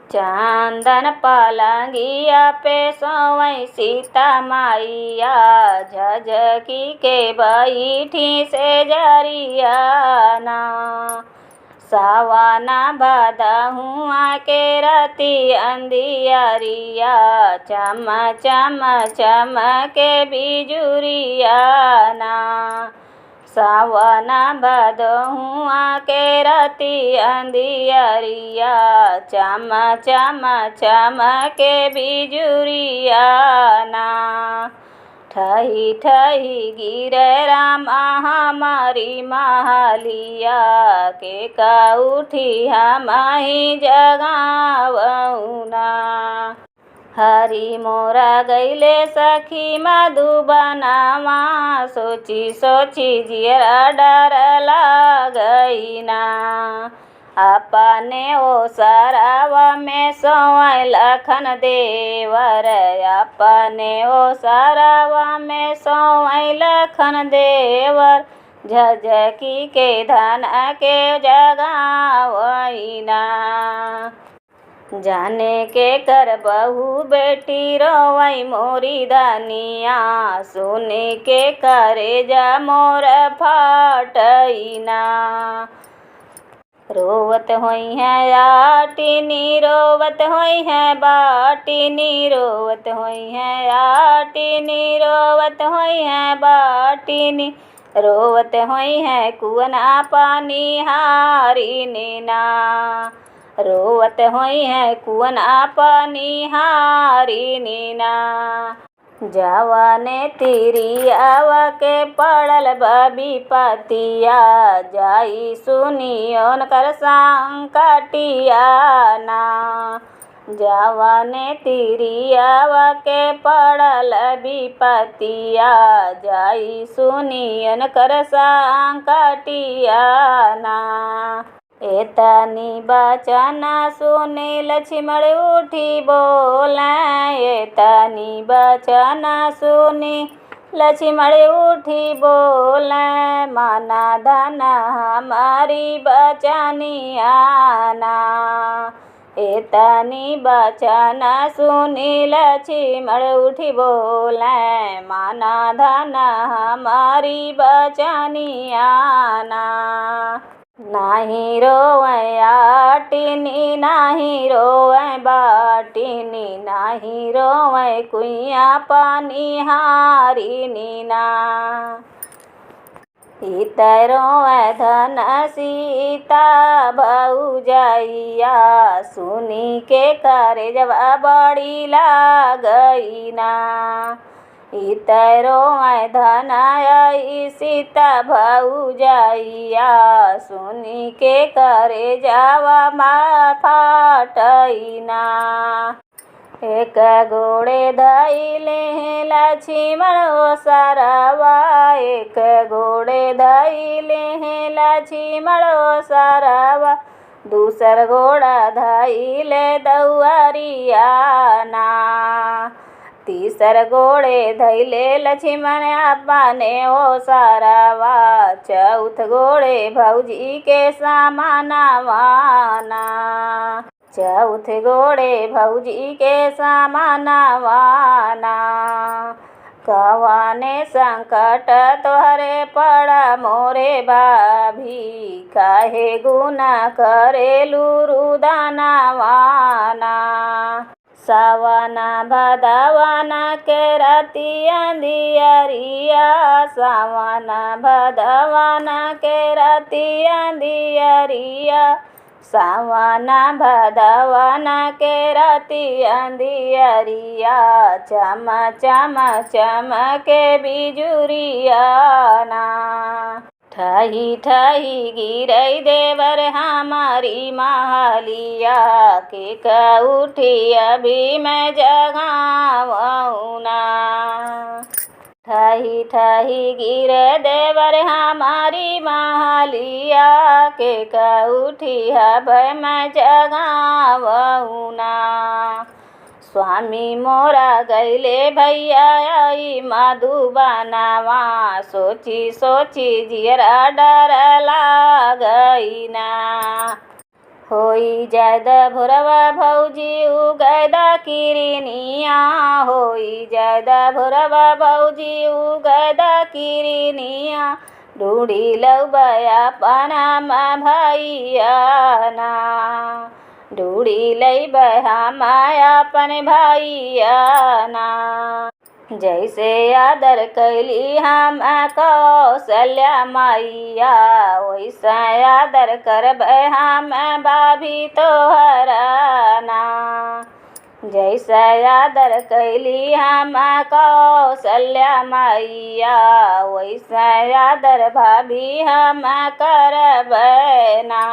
चंदन पलंगिया पे सोवई सीता माइया, झझकी के बैठी से जरिया ना। सावना भदहुआ के रति अंधियरिया, चम चम चम के बिजुरिया ना। सावना भदहुआ के रति अंधियरिया, चम चम चम के बिजुरिया ना। ठही ठही गिरे रामा हमारी महलिया, के का उठी हमही जगावना। हरी मोरा गईले सखी मधुबनवा, सोची सोची जियरा डर लागई ना। अपने ओ सरावा में सोवै लखन देवर, अपने ओ सरावा में सोवै लखन देवर। झझकी के धन के जगावैना, जाने के कर बहू बेटी रोवै मोरी धनिया, सुने के करे जा मोर फाटैना। रोवत होई है आटिनी, रोवत होई है बाटिनी, रोवत होई है आटिनी, रोवत होई है बाटिनी। रोवत होई है कुआना पानी हारिनी ना, रोवत होई है कुआना पानी हारिनी ना। जवाने तिरियावा के पड़ल विपतिया, जाई सुनियोन कर संकटिया ना। जवाने तिरियावा के पड़ल विपतिया, जाई सुनियन कर संकटिया ना। एतनी बचन सुनी लक्ष्मण उठी बोले, एतनी बचन सुनी लक्ष्मण उठी बोले। माना धन हमारी बचनिया ना, एतनी बचन सुनी लक्ष्मण उठी बोले। माना धन हमारी बचनिया ना। नाही रोवै आटिनी, नाही रोवै बाटिनी, नाही रोवै कुइया पानी हारिनी ना। इत रोवै धन सीता भौजैया, सुनी के करेजवा बड़ी लागई ना। इत रोवै धन सीता भौजैया, सुनी के करेजवा फाटई ना। एक गोड़े धइले लक्ष्मण ओ सरवा, एक गोड़े धइले लक्ष्मण ओ सरवा। दूसर गोड़ा धइले दौअरिया ना, तीसर गोड़े धइले लक्ष्मण अपने ओ सरवा। चौथ गोड़े भौजी के सामनवा ना, चौथ गोड़े भौजी के सामनवा ना। कवने संकट तोहरे पड़ा मोरे भाभी, काहे गुना करेलू रुदनवा ना। सावना भदवाना के रति अंधियरिया, सावना भदवाना के रति अंधियरिया। सावना भदवाना के रति अंधियरिया, चम चम चम के बिजुरिया ना। ठही ठही गिरई देवर हमारी महलिया, के का उठी अभी मैं जगावना। ठही ठही गिरे देवर हमारी महलिया, के का उठी अब मैं जगावना। स्वामी मोरा गईले भैया आई मधुबनवा, सोची सोची जियरा डर लागई ना। होई जायद भोरवा भौजी उगैद किरनिया, होई जायद भोरवा भौजी उगैद किरनिया, ढूढ़ी लौबया पनामा भैया ना, ढूढ़ी लैबहा माया अपन भैया ना। जैसे आदर कैली हम कौशल्या मैया, वैसे आदर करबै हम भाभी तोहरा ना। जैसे आदर कैली हम कौशल्या मैया, वैसे आदर भाभी हम करबै ना।